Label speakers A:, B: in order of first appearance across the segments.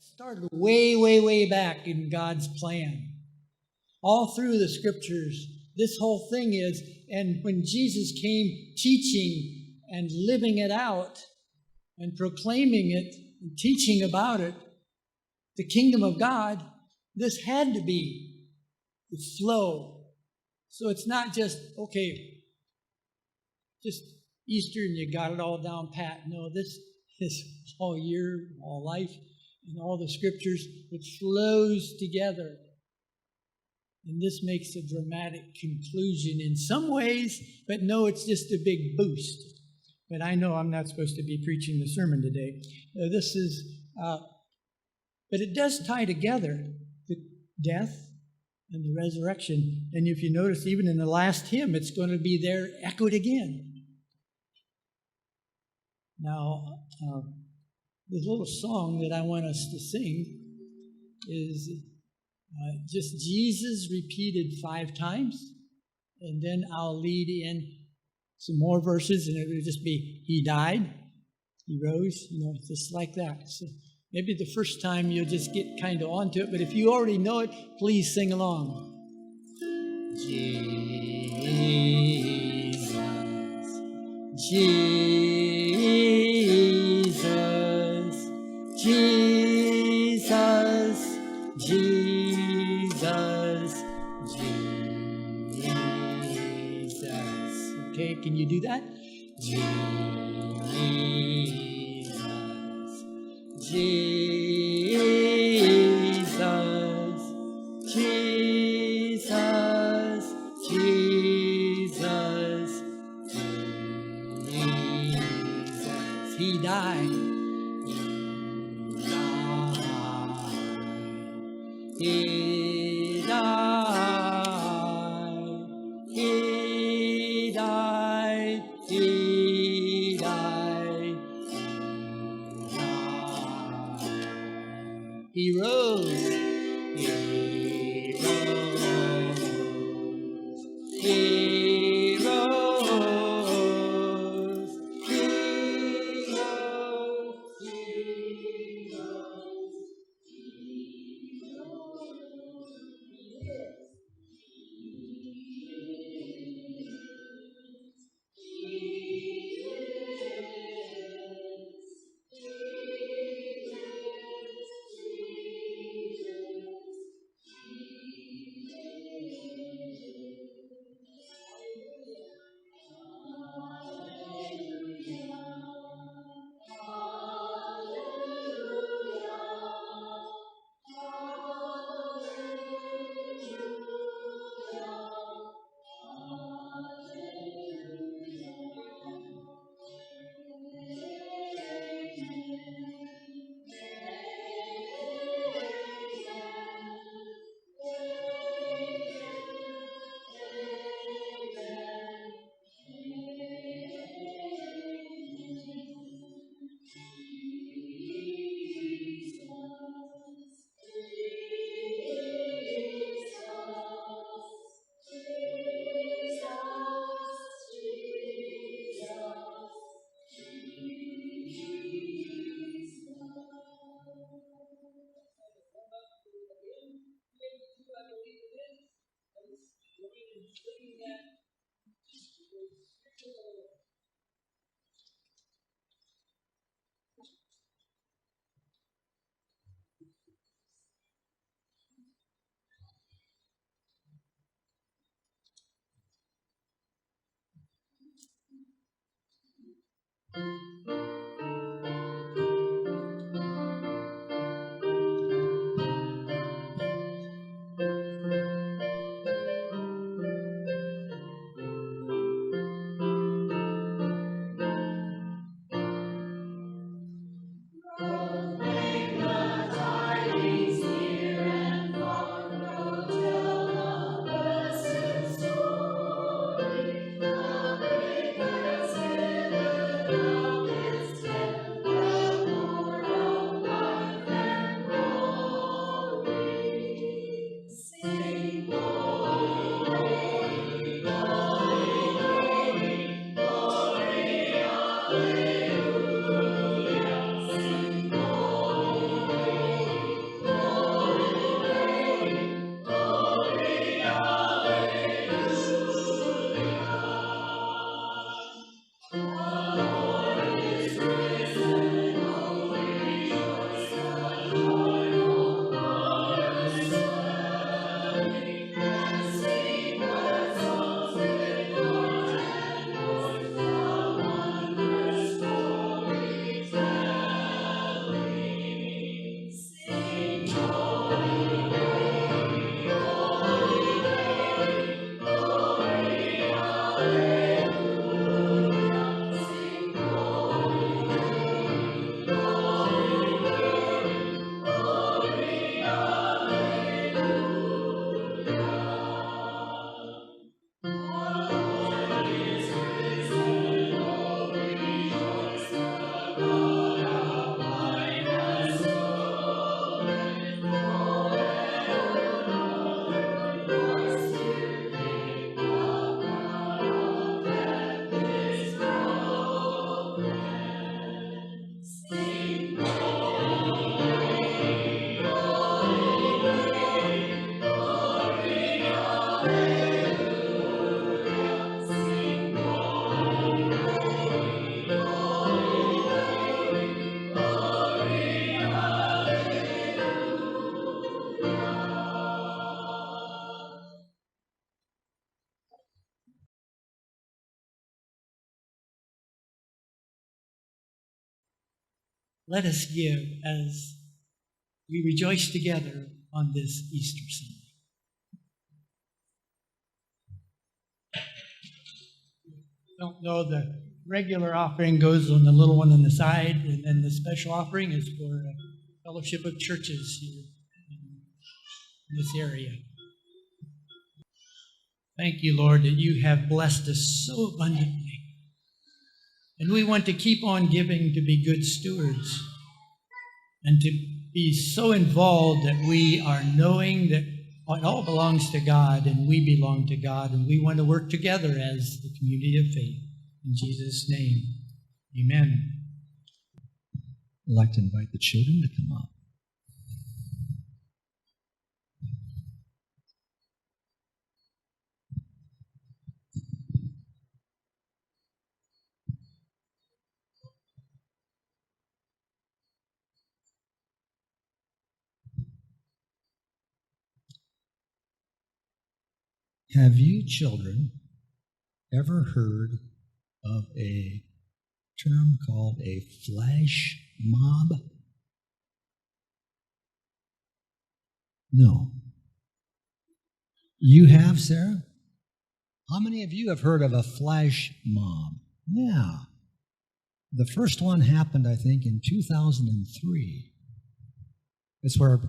A: started way, way, way back in God's plan. All through the scriptures, this whole thing is, and when Jesus came teaching and living it out and proclaiming it and teaching about it, the kingdom of God, this had to be the flow. So it's not just, okay, just Easter and you got it all down pat. No, this is all year, all life, and all the scriptures. It flows together. And this makes a dramatic conclusion in some ways, but no, it's just a big boost. But I know I'm not supposed to be preaching the sermon today. But it does tie together the death and the resurrection. And if you notice, even in the last hymn, it's going to be there echoed again. Now, the little song that I want us to sing is just Jesus repeated 5 times, and then I'll lead in some more verses, and it will just be, He died, He rose, just like that. So maybe the first time you'll just get kind of onto it, but if you already know it, please sing along. Jesus, Jesus, Jesus, Jesus, Jesus. Okay, can you do that? Jesus, Jesus, Jesus, Jesus, Jesus. He died. He died. He died. He died. He rose. He rose. He rose. He rose. let us give as we rejoice together on this Easter Sunday. Don't know, the regular offering goes on the little one on the side, and then the special offering is for a fellowship of churches here in this area. Thank you, Lord, that you have blessed us so abundantly. And we want to keep on giving to be good stewards and to be so involved that we are knowing that it all belongs to God and we belong to God, and we want to work together as the community of faith. In Jesus' name, amen.
B: I'd like to invite the children to come up. Have you children ever heard of a term called a flash mob? No. You have, Sarah? How many of you have heard of a flash mob? Yeah. The first one happened, I think, in 2003. It's where a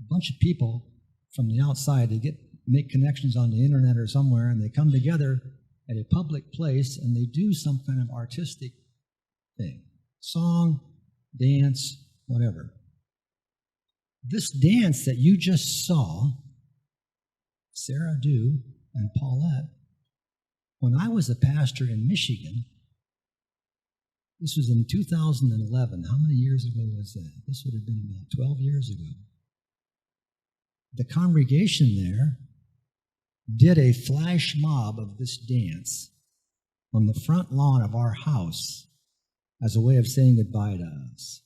B: bunch of people from the outside, they make connections on the internet or somewhere, and they come together at a public place and they do some kind of artistic thing. Song, dance, whatever. This dance that you just saw, Sarah do and Paulette, when I was a pastor in Michigan, this was in 2011. How many years ago was that? This would have been about 12 years ago. The congregation there did a flash mob of this dance on the front lawn of our house as a way of saying goodbye to us.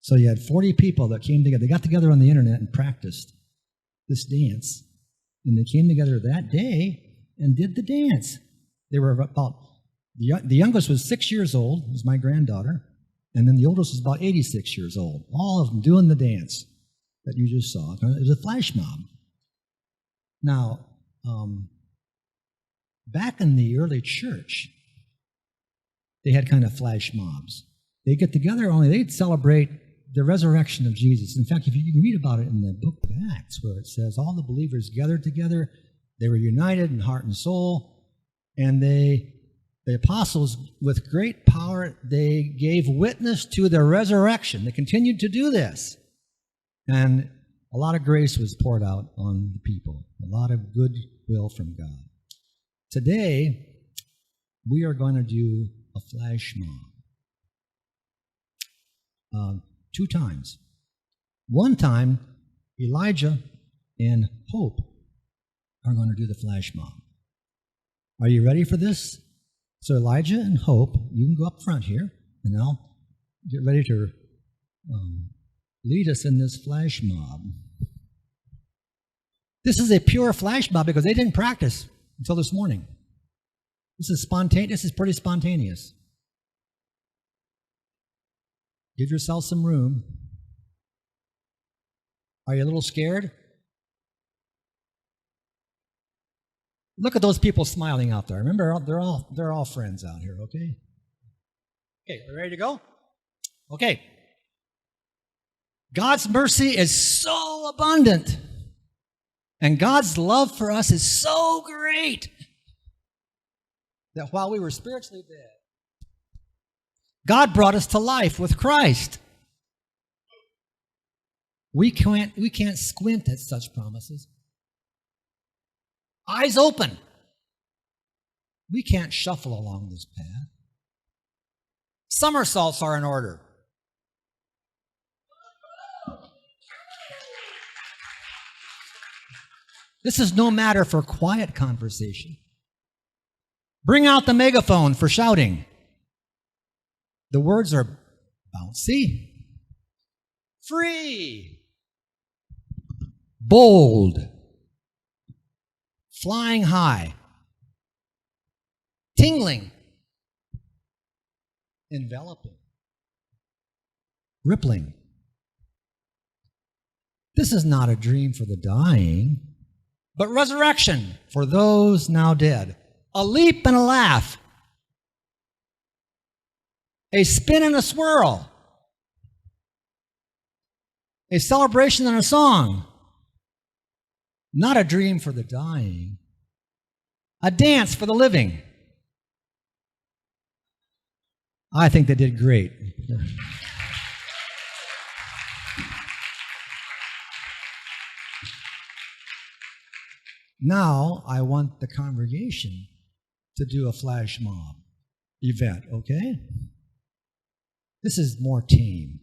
B: So you had 40 people that came together. They got together on the internet and practiced this dance. And they came together that day and did the dance. They were about, the youngest was 6 years old, was my granddaughter, and then the oldest was about 86 years old. All of them doing the dance that you just saw. It was a flash mob. Now, back in the early church, they had kind of flash mobs. They'd get together, only they'd celebrate the resurrection of Jesus. In fact, if you can read about it in the book of Acts, where it says all the believers gathered together, they were united in heart and soul, and the apostles, with great power, they gave witness to the resurrection. They continued to do this. And a lot of grace was poured out on the people, a lot of goodwill from God. Today, we are going to do a flash mob. 2 times. One time, Elijah and Hope are going to do the flash mob. Are you ready for this? So Elijah and Hope, you can go up front here, and I'll get ready to lead us in this flash mob. This is a pure flash mob because they didn't practice until this morning. This is spontaneous. This is pretty spontaneous. Give yourself some room. Are you a little scared? Look at those people smiling out there. Remember, they're all friends out here, okay? Okay, we ready to go? Okay. God's mercy is so abundant, and God's love for us is so great that while we were spiritually dead, God brought us to life with Christ. We can't squint at such promises. Eyes open. We can't shuffle along this path. Somersaults are in order. This is no matter for quiet conversation. Bring out the megaphone for shouting. The words are bouncy, free, bold, flying high, tingling, enveloping. rippling. This is not a dream for the dying, but resurrection for those now dead. A leap and a laugh. A spin and a swirl. A celebration and a song. Not a dream for the dying. A dance for the living. I think they did great. Now I want the congregation to do a flash mob event, okay? This is more tame.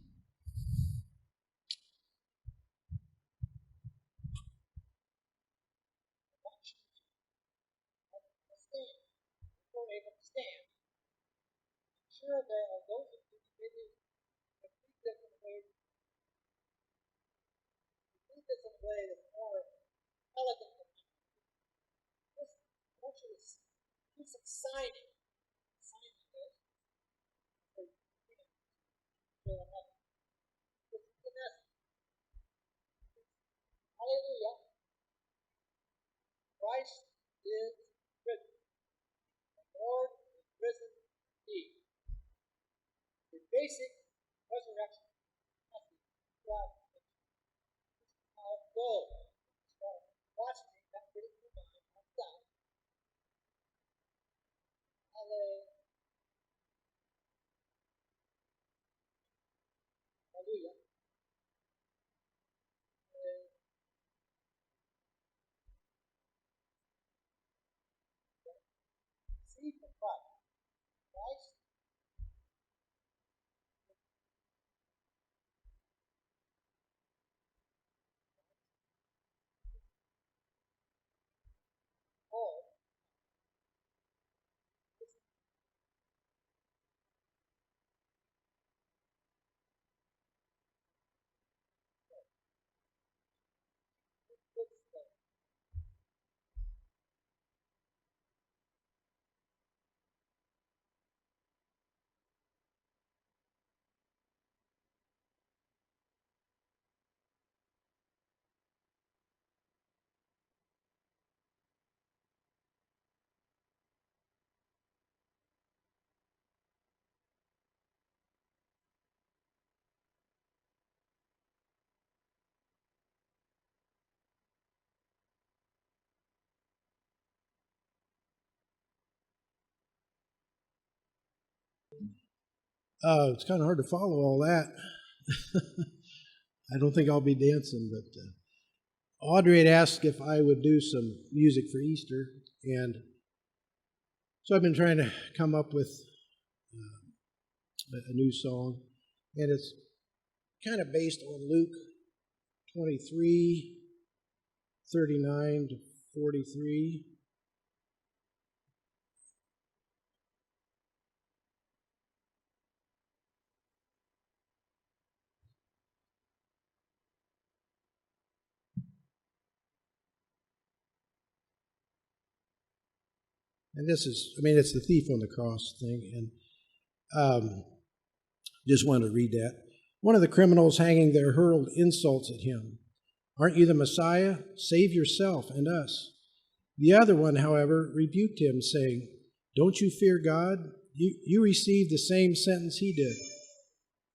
A: Sure, there are those of you who really complete this in a way that's more elegant than this. I want you to do some signing. Signing this. So, this is the message. Hallelujah. Christ is risen. The Lord is risen indeed. The basic resurrection message throughout how it goes. So watch me, that really good mind. I'm done. Hallelujah. See the Christ. Christ all good stuff.
C: It's kind of hard to follow all that. I don't think I'll be dancing, but Audri had asked if I would do some music for Easter, and so I've been trying to come up with a new song, and it's kind of based on Luke 23:39 to 43. And this is, it's the thief on the cross thing, and just wanted to read that. One of the criminals hanging there hurled insults at him. "Aren't you the Messiah? Save yourself and us." The other one, however, rebuked him, saying, "Don't you fear God? You received the same sentence he did.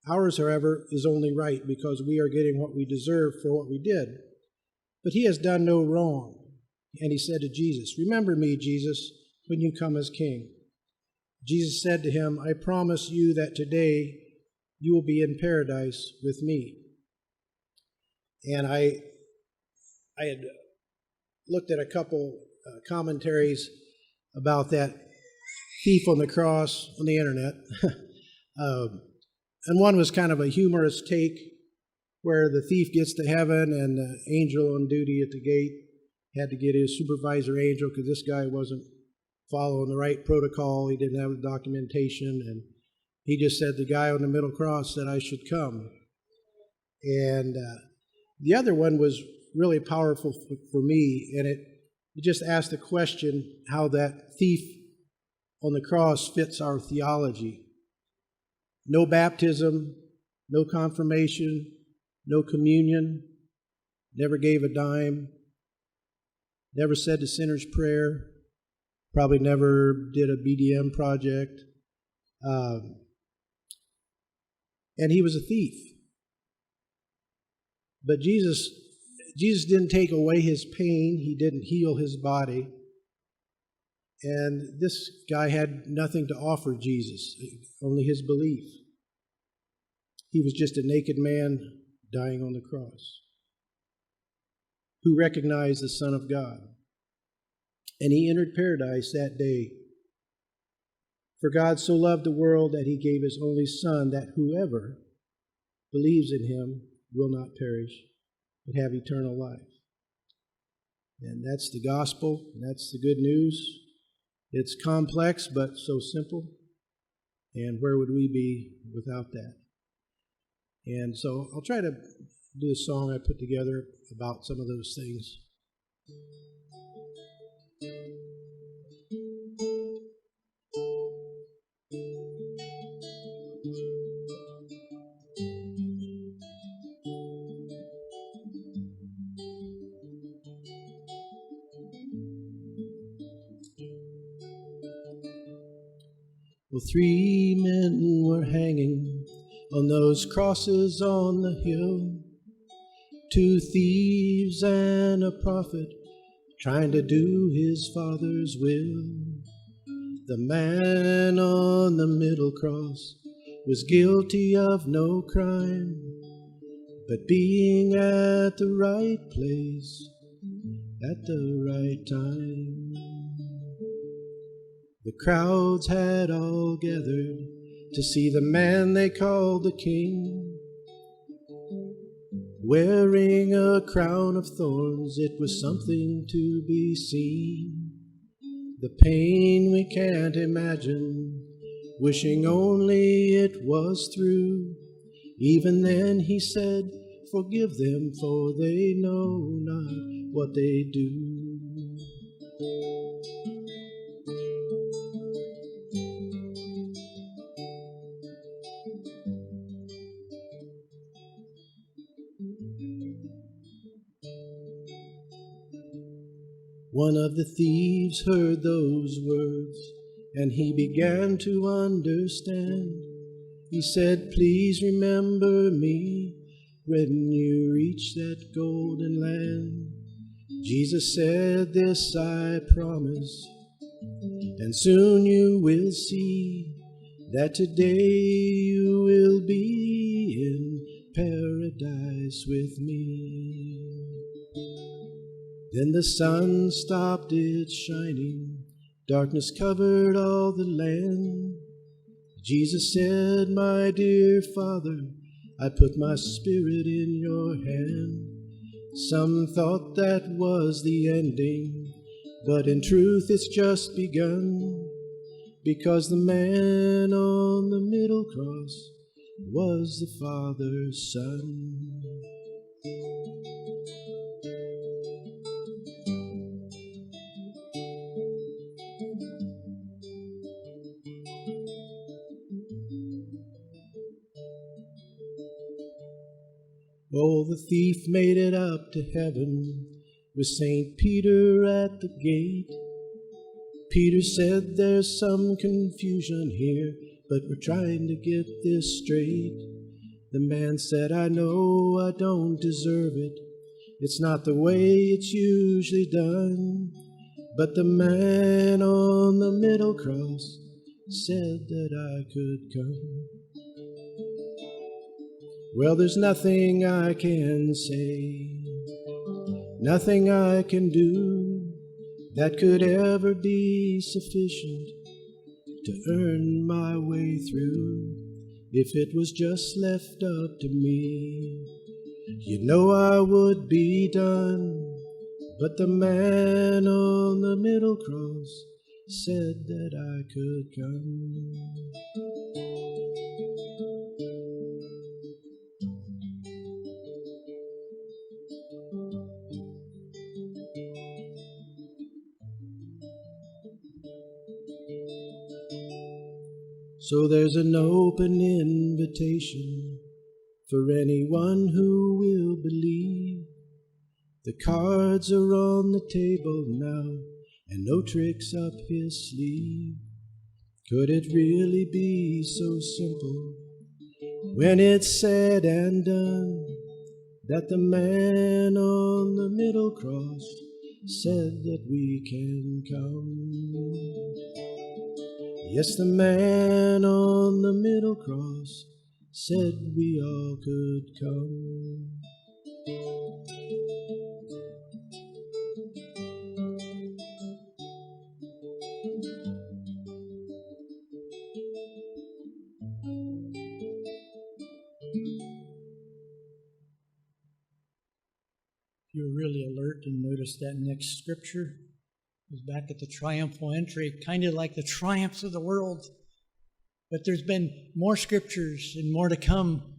C: Ours, however, is only right because we are getting what we deserve for what we did. But he has done no wrong." And he said to Jesus, "Remember me, Jesus, when you come as king." Jesus said to him, "I promise you that today you will be in paradise with me." And I had looked at a couple commentaries about that thief on the cross on the internet. And one was kind of a humorous take where the thief gets to heaven and the angel on duty at the gate had to get his supervisor angel because this guy wasn't following the right protocol. He didn't have the documentation, and he just said the guy on the middle cross said I should come. And the other one was really powerful for me, and it just asked the question how that thief on the cross fits our theology. No baptism, no confirmation, no communion, never gave a dime, never said the sinner's prayer, probably never did a BDM project. And he was a thief. But Jesus didn't take away his pain. He didn't heal his body. And this guy had nothing to offer Jesus, only his belief. He was just a naked man dying on the cross who recognized the Son of God. And he entered paradise that day. For God so loved the world that he gave his only Son, that whoever believes in him will not perish, but have eternal life. And that's the gospel. That's the good news. It's complex, but so simple. And where would we be without that? And so I'll try to do a song I put together about some of those things. Well, 3 men were hanging on those crosses on the hill, 2 thieves and a prophet trying to do his Father's will. The man on the middle cross was guilty of no crime, but being at the right place at the right time. The crowds had all gathered to see the man they called the King, wearing a crown of thorns. It was something to be seen. The pain we can't imagine, wishing only it was through. Even then he said, "Forgive them, for they know not what they do." One of the thieves heard those words, and he began to understand. He said, "Please remember me when you reach that golden land." Jesus said, "This I promise, and soon you will see that today you will be in paradise with me." Then the sun stopped its shining, darkness covered all the land. Jesus said, "My dear Father, I put my spirit in your hand." Some thought that was the ending, but in truth it's just begun, because the man on the middle cross was the Father's Son. Oh, the thief made it up to heaven with St. Peter at the gate. Peter said, "There's some confusion here, but we're trying to get this straight." The man said, "I know I don't deserve it. It's not the way it's usually done." But the man on the middle cross said that I could come. Well, there's nothing I can say, nothing I can do that could ever be sufficient to earn my way through. If it was just left up to me, you know I would be done. But the man on the middle cross said that I could come. So there's an open invitation for anyone who will believe. The cards are on the table now, and no tricks up his sleeve. Could it really be so simple when it's said and done that the man on the middle cross said that we can come? Yes, the man on the middle cross said we all could come.
A: If you're really alert and notice that next scripture is back at the triumphal entry, kind of like the triumphs of the world. But there's been more scriptures and more to come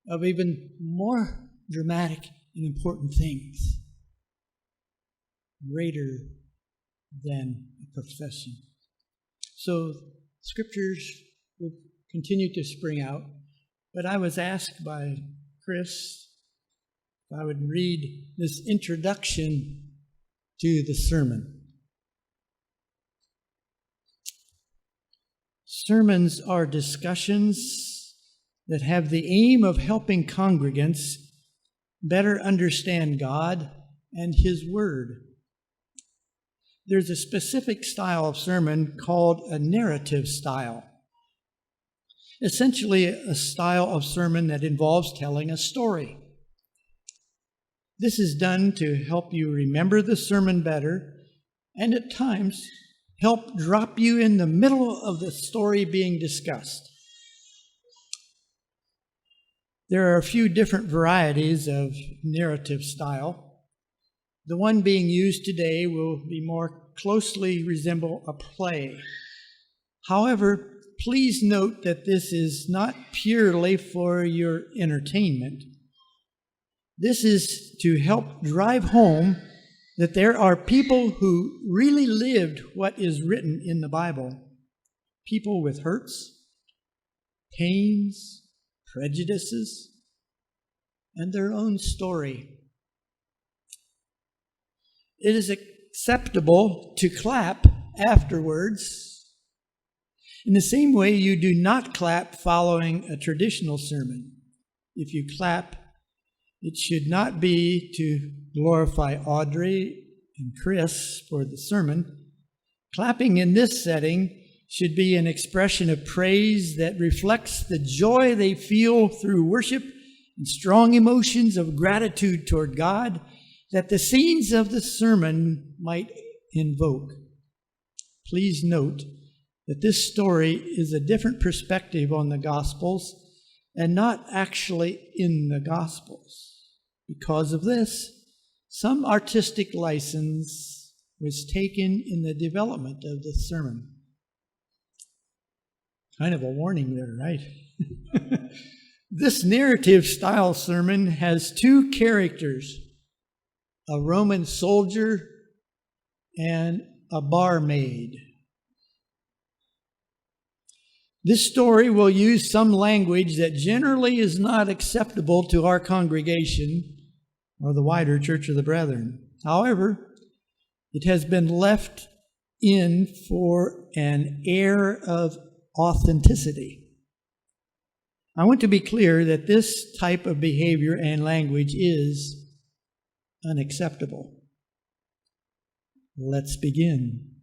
A: of even more dramatic and important things, greater than a profession. So scriptures will continue to spring out, but I was asked by Chris if I would read this introduction to the sermon. Sermons are discussions that have the aim of helping congregants better understand God and His Word. There's a specific style of sermon called a narrative style. Essentially, a style of sermon that involves telling a story. This is done to help you remember the sermon better and at times help drop you in the middle of the story being discussed. There are a few different varieties of narrative style. The one being used today will be more closely resemble a play. However, please note that this is not purely for your entertainment. This is to help drive home that there are people who really lived what is written in the Bible. People with hurts, pains, prejudices, and their own story. It is acceptable to clap afterwards. In the same way, you do not clap following a traditional sermon. If you clap, it should not be to glorify Audri and Chris for the sermon. Clapping in this setting should be an expression of praise that reflects the joy they feel through worship and strong emotions of gratitude toward God that the scenes of the sermon might invoke. Please note that this story is a different perspective on the Gospels and not actually in the Gospels. Because of this, some artistic license was taken in the development of the sermon. Kind of a warning there, right? This narrative style sermon has two characters, a Roman soldier and a barmaid. This story will use some language that generally is not acceptable to our congregation or the wider Church of the Brethren. However, it has been left in for an air of authenticity. I want to be clear that this type of behavior and language is unacceptable. Let's begin.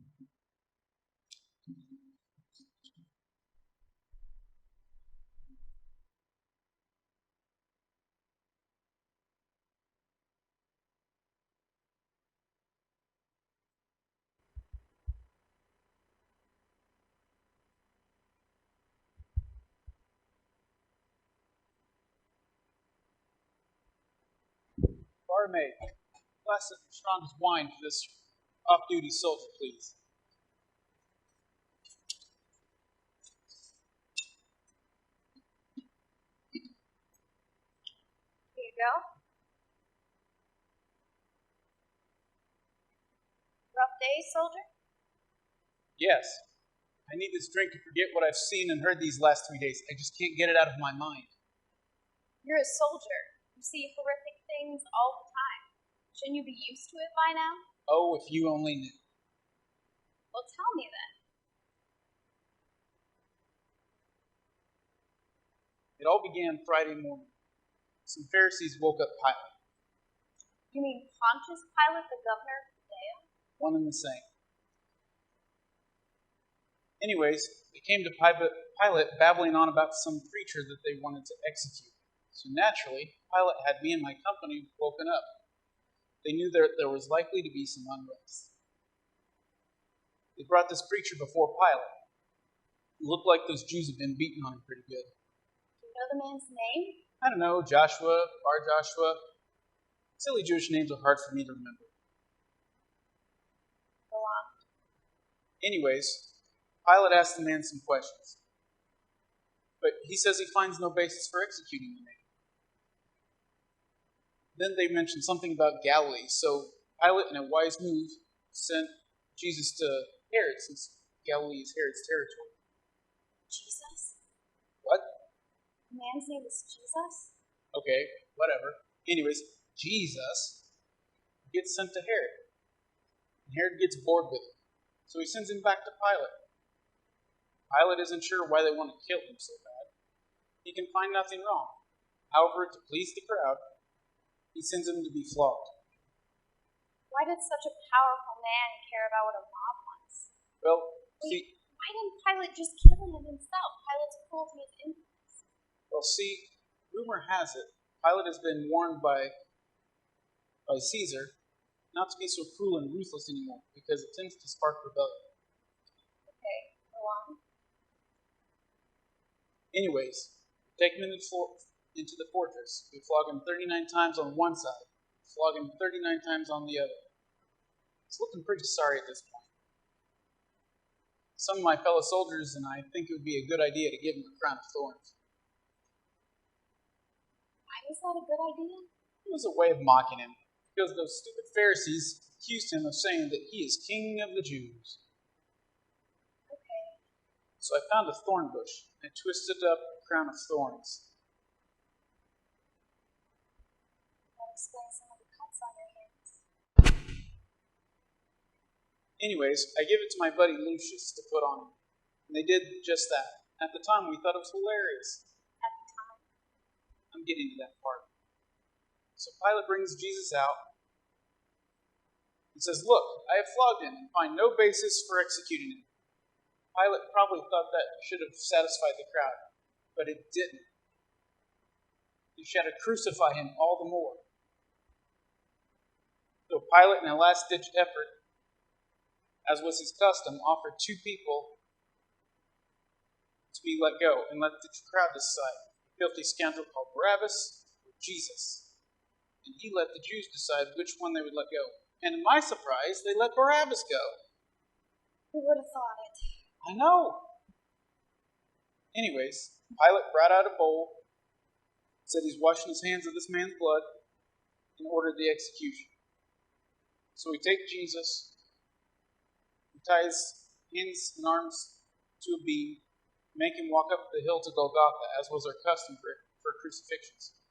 D: Barmaid, a glass of the strongest wine for this off-duty soldier, please.
E: Here you go. Rough day, soldier?
D: Yes. I need this drink to forget what I've seen and heard these last 3 days. I just can't get it out of my mind.
E: You're a soldier. You see horrific things all the time. Shouldn't you be used to it by now?
D: Oh, if you only knew.
E: Well, tell me then.
D: It all began Friday morning. Some Pharisees woke up Pilate,
E: You mean Pontius Pilate, the governor of Judea?
D: one and the same. Anyways, they came to Pilate babbling on about some preacher that they wanted to execute. So naturally, Pilate had me and my company woken up. They knew there was likely to be some unrest. They brought this preacher before Pilate. It looked like those Jews had been beating on him pretty good.
E: Do you know the man's name?
D: I don't know, Joshua, Bar Joshua. Silly Jewish names are hard for me to remember.
E: Go on.
D: Anyways, Pilate asked the man some questions. But he says he finds no basis for executing the man. Then they mentioned something about Galilee, so Pilate, in a wise move, sent Jesus to Herod, since Galilee is Herod's territory.
E: Jesus?
D: What?
E: The man's name is Jesus?
D: Okay, whatever. Anyways, Jesus gets sent to Herod. And Herod gets bored with him, so he sends him back to Pilate. Pilate isn't sure why they want to kill him so bad. He can find nothing wrong. However, to please the crowd, he sends him to be flogged.
E: Why did such a powerful man care about what a mob wants?
D: Well, see,
E: Why didn't Pilate just kill him himself? Pilate's cruelty is infamous.
D: rumor has it, Pilate has been warned by Caesar not to be so cruel and ruthless anymore, because it tends to spark rebellion.
E: Okay, go on.
D: Anyways, take him into the fortress. We flog him 39 times on one side, flog him 39 times on the other. He's looking pretty sorry at this point. Some of my fellow soldiers and I think it would be a good idea to give him a crown of thorns.
E: Why was that a good idea?
D: It was a way of mocking him, because those stupid Pharisees accused him of saying that he is king of the Jews.
E: Okay.
D: So I found a thorn bush and twisted up a crown of thorns.
E: That explains some of the cuts on your hands.
D: Anyways, I give it to my buddy Lucius to put on him. And they did just that. At the time, we thought it was hilarious.
E: At the time.
D: I'm getting to that part. So Pilate brings Jesus out and says, "Look, I have flogged him and find no basis for executing him." Pilate probably thought that should have satisfied the crowd, but it didn't. He had to crucify him all the more. So Pilate, in a last-ditch effort, as was his custom, offered two people to be let go and let the crowd decide. A filthy scoundrel called Barabbas or Jesus. And he let the Jews decide which one they would let go. And to my surprise, they let Barabbas go.
E: Who would have thought it?
D: I know. Anyways, Pilate brought out a bowl, said he's washing his hands of this man's blood, and ordered the execution. So we take Jesus, we tie his hands and arms to a beam, make him walk up the hill to Golgotha, as was our custom for crucifixions.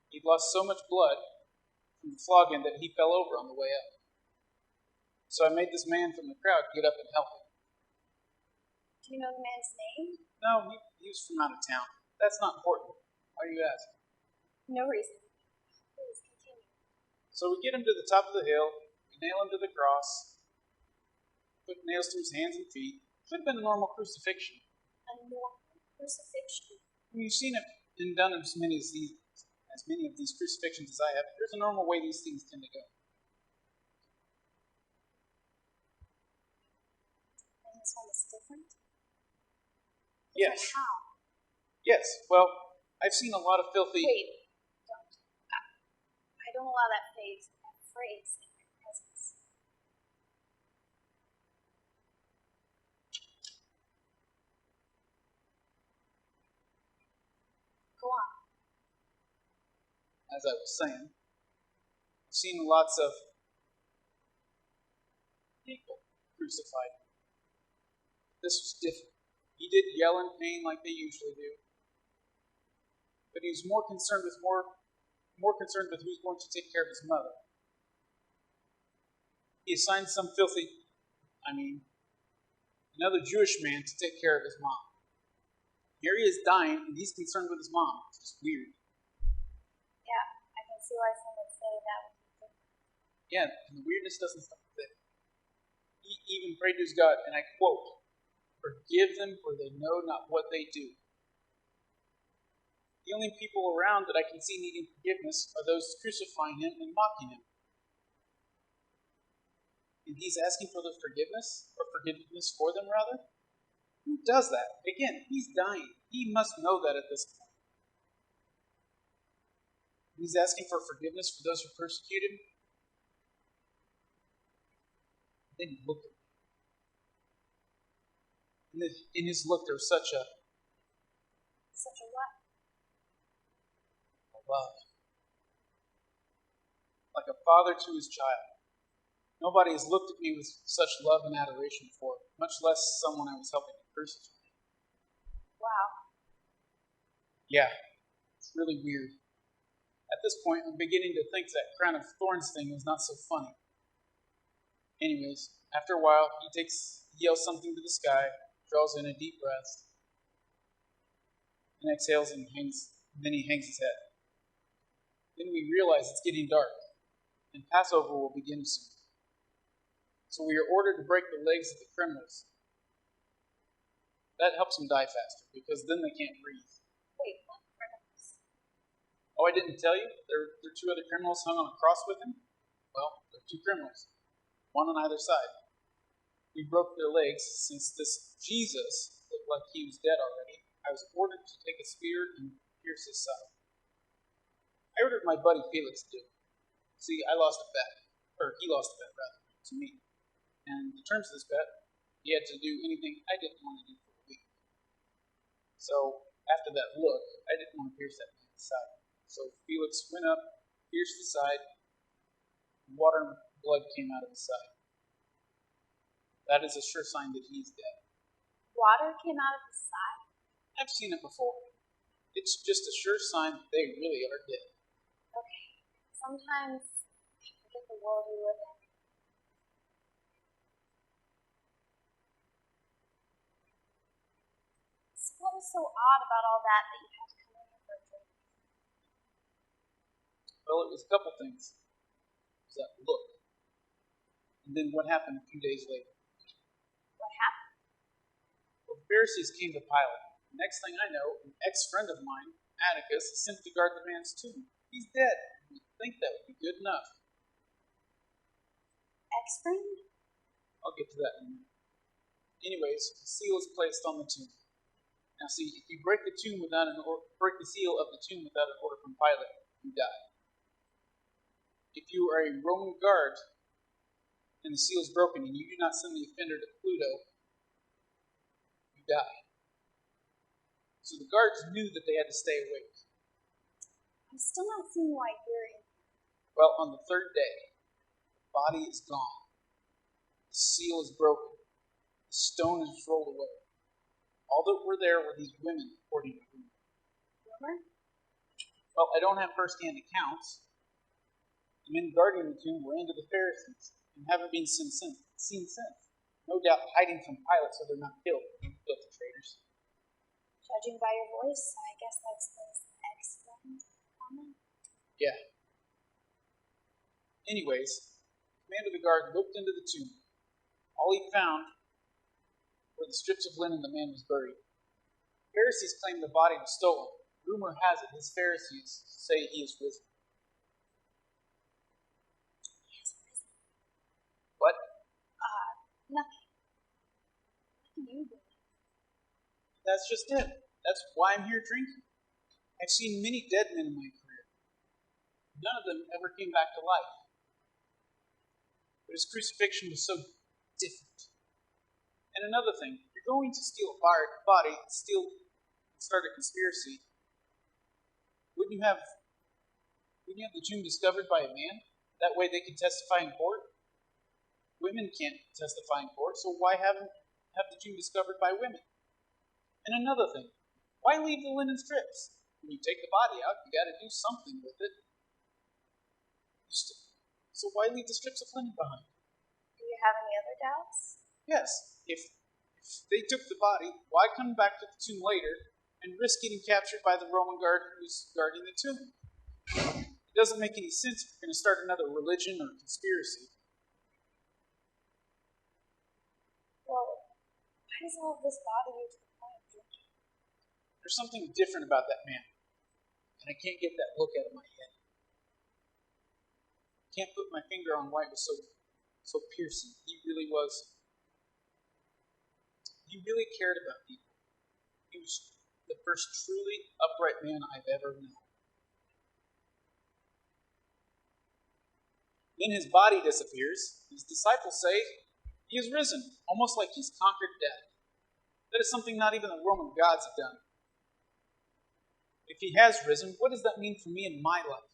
D: He'd lost so much blood from the flogging that he fell over on the way up. So I made this man from the crowd get up and help him.
E: Do you know the man's name?
D: No, he was from out of town. That's not important. Why are you asking?
E: No reason. Please continue.
D: So we get him to the top of the hill, we nail him to the cross, put nails through his hands and feet. Should have been a normal crucifixion.
E: A normal crucifixion?
D: You've seen it and done as many of these crucifixions as I have. There's a normal way these things tend to go.
E: And this one is different?
D: Yes.
E: How?
D: Yes. Well, I've seen a lot of filthy.
E: Wait, don't. I don't allow that phrase in my presence. Go on.
D: As I was saying, I've seen lots of people crucified. This was different. He didn't yell in pain like they usually do. but he was more concerned with who's going to take care of his mother. He assigned another Jewish man to take care of his mom. Here he is dying, and he's concerned with his mom. It's just weird.
E: Yeah, I can see why some would say that would be different.
D: Yeah, and the weirdness doesn't stop there. He even prayed to his God, and I quote, "Forgive them, for they know not what they do." The only people around that I can see needing forgiveness are those crucifying him and mocking him. And he's asking for their forgiveness, or forgiveness for them, rather? Who does that? Again, he's dying. He must know that at this point. He's asking for forgiveness for those who persecuted him. Then he looked at me. In his look, there was such a
E: what?
D: love. Like a father to his child. Nobody has looked at me with such love and adoration before, much less someone I was helping to crucify.
E: Wow.
D: Yeah, it's really weird. At this point, I'm beginning to think that crown of thorns thing is not so funny. Anyways, after a while, he yells something to the sky, draws in a deep breath, and exhales and then he hangs his head. Then we realize it's getting dark, and Passover will begin soon. So we are ordered to break the legs of the criminals. That helps them die faster, because then they can't breathe.
E: Wait, what criminals?
D: Oh, I didn't tell you? There are two other criminals hung on a cross with him? Well, there are two criminals, one on either side. We broke their legs since this Jesus looked like he was dead already. I was ordered to take a spear and pierce his side. I ordered my buddy Felix to do it. See, I lost a bet, or he lost a bet, rather, to me. And in terms of this bet, he had to do anything I didn't want to do for a week. So, after that look, I didn't want to pierce that man's side. So Felix went up, pierced the side, and water and blood came out of his side. That is a sure sign that he's dead.
E: Water came out of his side?
D: I've seen it before. It's just a sure sign that they really are dead.
E: Okay. Sometimes I forget the world we live in. So what was so odd about all that you had to come in here for a drink?
D: Well, it was a couple things. It was that look. And then what happened a few days later.
E: What happened?
D: Well, the Pharisees came to Pilate. The next thing I know, an ex-friend of mine, Atticus, is sent to guard the man's tomb. He's dead. You'd think that would be good enough.
E: Ex-friend?
D: I'll get to that in a minute. Anyways, the seal is placed on the tomb. Now see, if you break the seal of the tomb without an order from Pilate, you die. If you are a Roman guard and the seal is broken and you do not send the offender to Pluto, you die. So the guards knew that they had to stay awake.
E: I'm still not seeing why you're in here.
D: Well, on the third day, the body is gone. The seal is broken. The stone is rolled away. All that were there were these women, according to rumor.
E: Rumor?
D: Well, I don't have first-hand accounts. The men guarding the tomb were into the Pharisees and haven't been seen since. No doubt hiding from Pilate so they're not killed. Filthy traitors.
E: Judging by your voice, I guess that explains the ex-friend comment.
D: Yeah. Anyways, the commander of the guard looked into the tomb. All he found were the strips of linen the man was buried. The Pharisees claim the body was stolen. Rumor has it his Pharisees say he is risen.
E: He is risen.
D: What?
E: Nothing. What do you believe?
D: That's just it. That's why I'm here drinking. I've seen many dead men in my career. None of them ever came back to life. But his crucifixion was so different. And another thing, if you're going to steal a body, start a conspiracy, wouldn't you have the tomb discovered by a man? That way they could testify in court. Women can't testify in court, so why have the tomb discovered by women? And another thing, why leave the linen strips? When you take the body out, you got to do something with it. So why leave the strips of linen behind?
E: Do you have any other doubts?
D: Yes, if they took the body, why come back to the tomb later and risk getting captured by the Roman guard who's guarding the tomb? It doesn't make any sense if you're going to start another religion or conspiracy.
E: Well, why does all of this bother you to the point of drinking?
D: There's something different about that man, and I can't get that look out of my head. I can't put my finger on why it was so piercing. He really was. He really cared about people. He was the first truly upright man I've ever known. Then his body disappears. His disciples say he is risen, almost like he's conquered death. That is something not even the Roman gods have done. If he has risen, what does that mean for me in my life?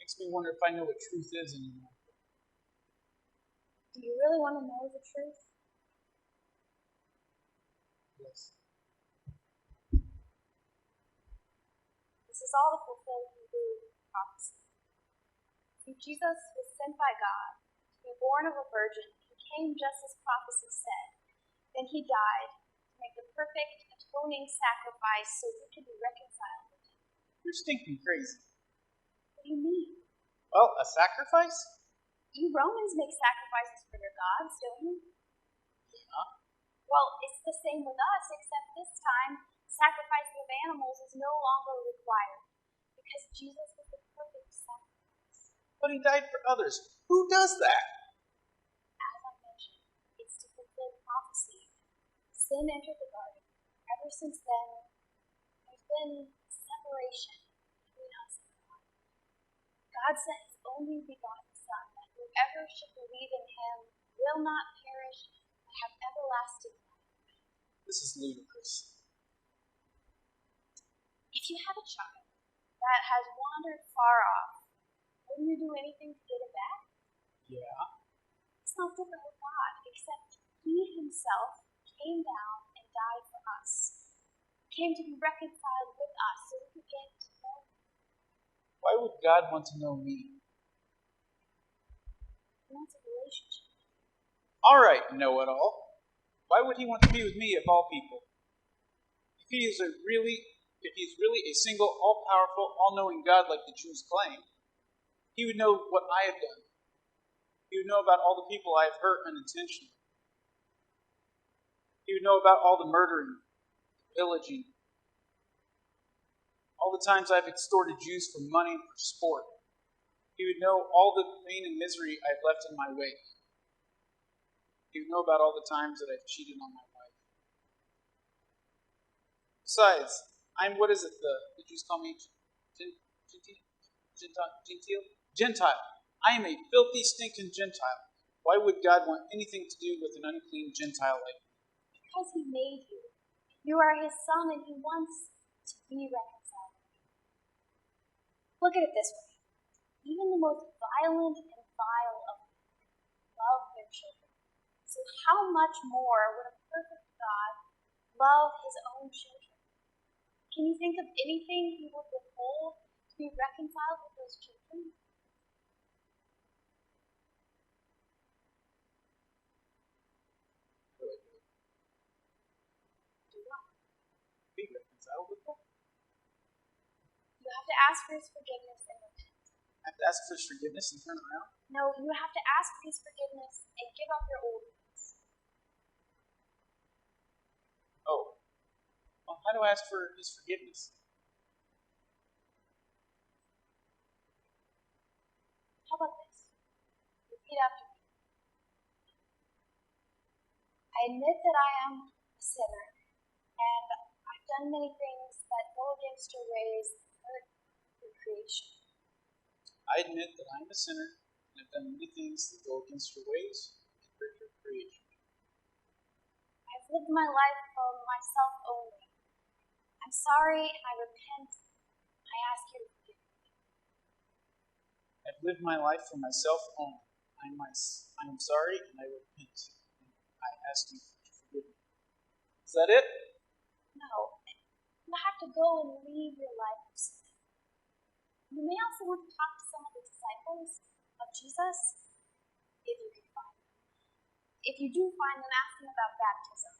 D: Makes me wonder if I know what truth is anymore.
E: Do you really want to know the truth?
D: Yes.
E: This is all to fulfill Hebrew prophecy. See, Jesus was sent by God to be born of a virgin. He came just as prophecy said. Then he died to make the perfect atoning sacrifice so we could be reconciled with him.
D: You're stinking crazy.
E: What do you mean?
D: Well, a sacrifice?
E: You Romans make sacrifices for your gods, don't you?
D: Yeah.
E: Well, it's the same with us, except this time, sacrificing of animals is no longer required, because Jesus was the perfect sacrifice.
D: But he died for others. Who does that?
E: As I mentioned, it's to fulfill prophecy. Sin entered the garden. Ever since then, there's been separation between us and God. God sent his only begotten Son, that whoever should believe in him will not perish, but have everlasting life.
D: This is ludicrous.
E: If you have a child that has wandered far off, wouldn't you do anything to get it back?
D: Yeah.
E: It's not different with God, except he himself came down and died for us. He came to be reconciled with us so we could get to know him.
D: Why would God want to know me?
E: He wants a relationship.
D: All right, know-it-all. Why would he want to be with me of all people? If he's really a single, all-powerful, all-knowing God like the Jews claim, he would know what I have done. He would know about all the people I have hurt unintentionally. He would know about all the murdering, the pillaging, all the times I've extorted Jews for money and for sport. He would know all the pain and misery I've left in my wake. He would know about all the times that I've cheated on my wife. Besides, what is it the Jews call me? Gentile. I am a filthy, stinking Gentile. Why would God want anything to do with an unclean Gentile like me?
E: Because he made you. You are his son, and he wants to be reconciled with you. Look at it this way. Even the most violent and vile of men love their children. So how much more would a perfect God love his own children? Can you think of anything he would withhold to be reconciled with those children? Do what?
D: Be reconciled with them?
E: You have to ask for his forgiveness and repent.
D: I have to ask for his forgiveness and turn around?
E: No, you have to ask for his forgiveness and give up your old ways.
D: Oh. Well, how do I ask for his forgiveness?
E: How about this? Repeat after me. I admit that I am a sinner, and I've done many things that go against your ways and hurt your creation.
D: I admit that I am a sinner, and I've done many things that go against your ways and hurt your creation.
E: I've lived my life for myself only. I'm sorry, and I repent. I ask you to forgive me.
D: I've lived my life for myself only. I am sorry, and I repent. And I ask you to forgive me. Is that it?
E: No, you have to go and leave your life for sin. You may also want to talk to some of the disciples of Jesus, if you can find them. If you do find them, ask them about baptism.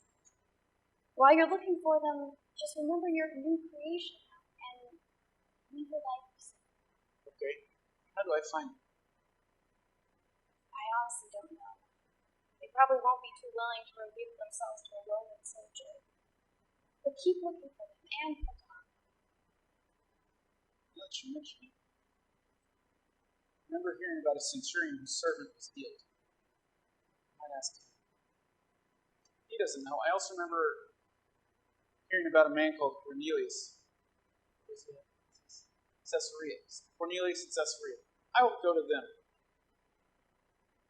E: While you're looking for them, just remember you're a new creation and leave your life for sin.
D: Okay. How do I find them?
E: I honestly don't know. They probably won't be too willing to reveal themselves to a Roman soldier. But keep looking for them and put them on.
D: Now that you mention it, I remember hearing about a centurion whose servant was healed. I might ask him. He doesn't know. I also remember hearing about a man called Cornelius. Caesarea. Cornelius and Caesarea. I will go to them.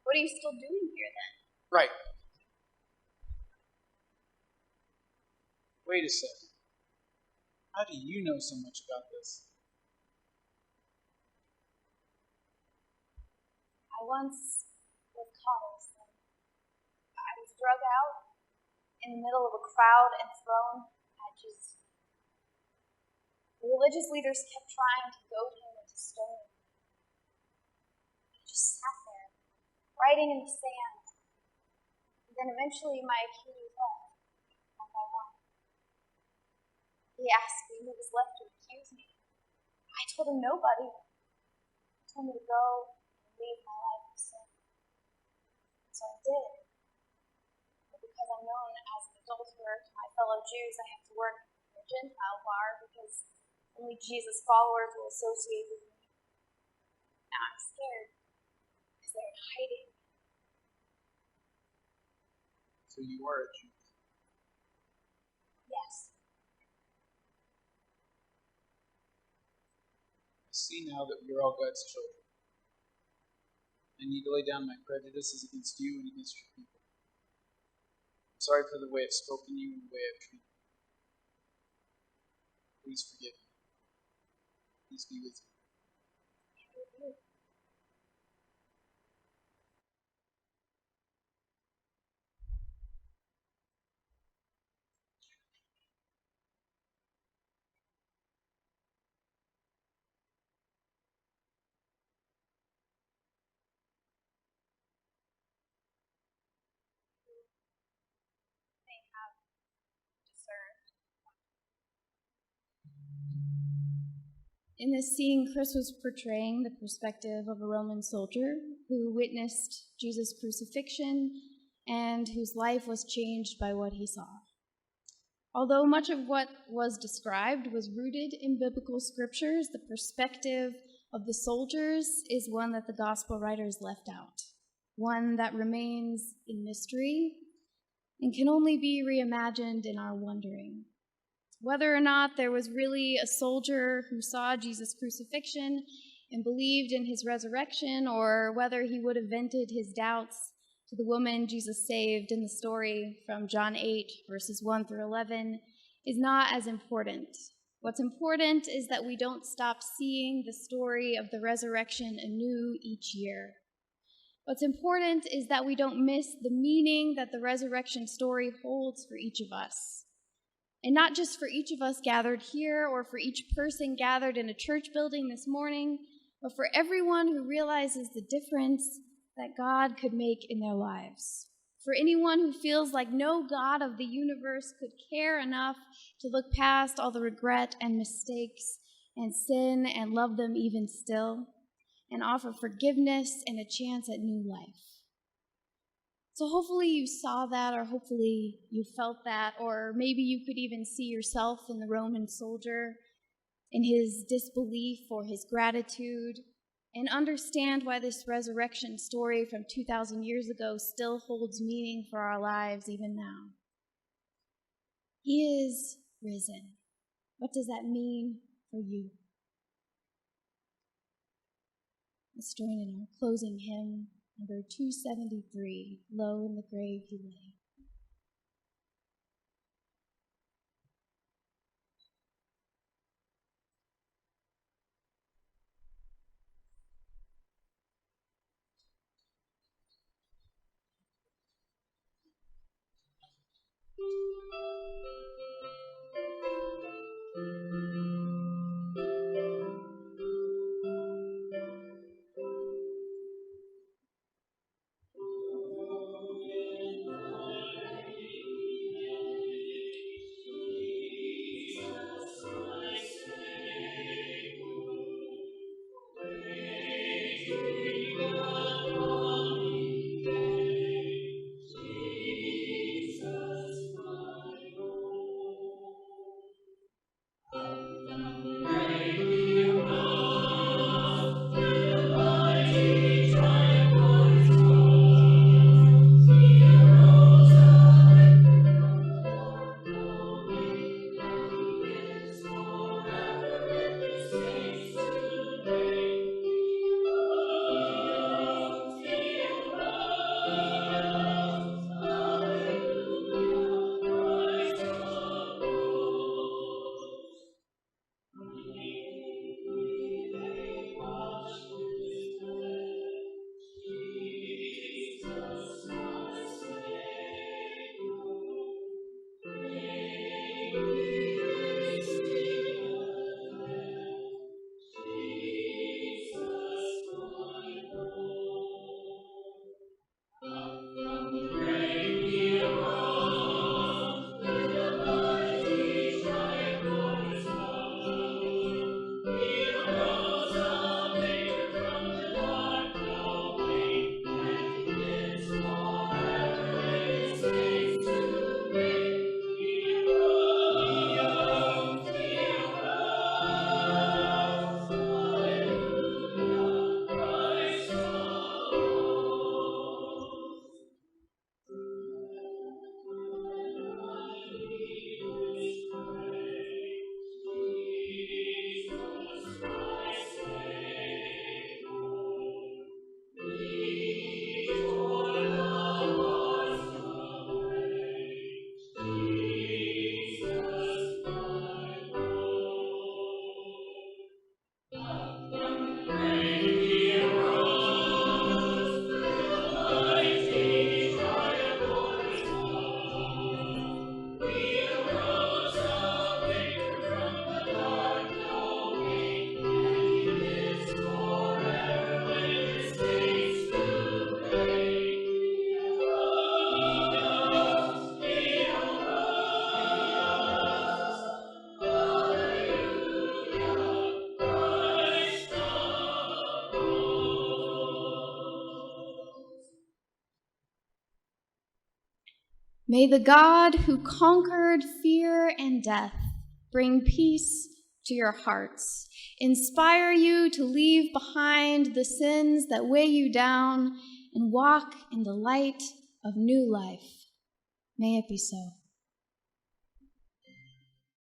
E: What are you still doing here then?
D: Right. Wait a second. How do you know so much about this?
E: I once was caught in sin. I was drug out in the middle of a crowd and thrown at Jesus' feet. The religious leaders kept trying to goad him into stoning me. I just sat there, writing in the sand. And then eventually my accusers left, one by one. He asked me who was left to accuse me. I told him nobody. He told me to go and leave my life of sin. So I did. But because I'm known as an adulterer to my fellow Jews, I have to work in a Gentile bar because only Jesus' followers will associate with me. Now I'm scared because they're in hiding.
D: So you are a Jew.
E: Yes.
D: I see now that we are all God's children. I need to lay down my prejudices against you and against your people. I'm sorry for the way I've spoken to you and the way I've treated you. Please forgive me. Please be with you.
E: And with you. May have discerned. In this scene, Chris was portraying the perspective of a Roman soldier who witnessed Jesus' crucifixion and whose life was changed by what he saw. Although much of what was described was rooted in biblical scriptures, the perspective of the soldiers is one that the gospel writers left out, one that remains in mystery and can only be reimagined in our wondering. Whether or not there was really a soldier who saw Jesus' crucifixion and believed in his resurrection, or whether he would have vented his doubts to the woman Jesus saved in the story from John 8, verses 1 through 11, is not as important. What's important is that we don't stop seeing the story of the resurrection anew each year. What's important is that we don't miss the meaning that the resurrection story holds for each of us. And not just for each of us gathered here or for each person gathered in a church building this morning, but for everyone who realizes the difference that God could make in their lives. For anyone who feels like no God of the universe could care enough to look past all the regret and mistakes and sin and love them even still, and offer forgiveness and a chance at new life. So hopefully you saw that, or hopefully you felt that, or maybe you could even see yourself in the Roman soldier, in his disbelief or his gratitude, and understand why this resurrection story from 2,000 years ago still holds meaning for our lives even now. He is risen. What does that mean for you? Let's join in our closing hymn, number 273, Low in the Grave He Lay. May the God who conquered fear and death bring peace to your hearts, inspire you to leave behind the sins that weigh you down and walk in the light of new life. May it be so.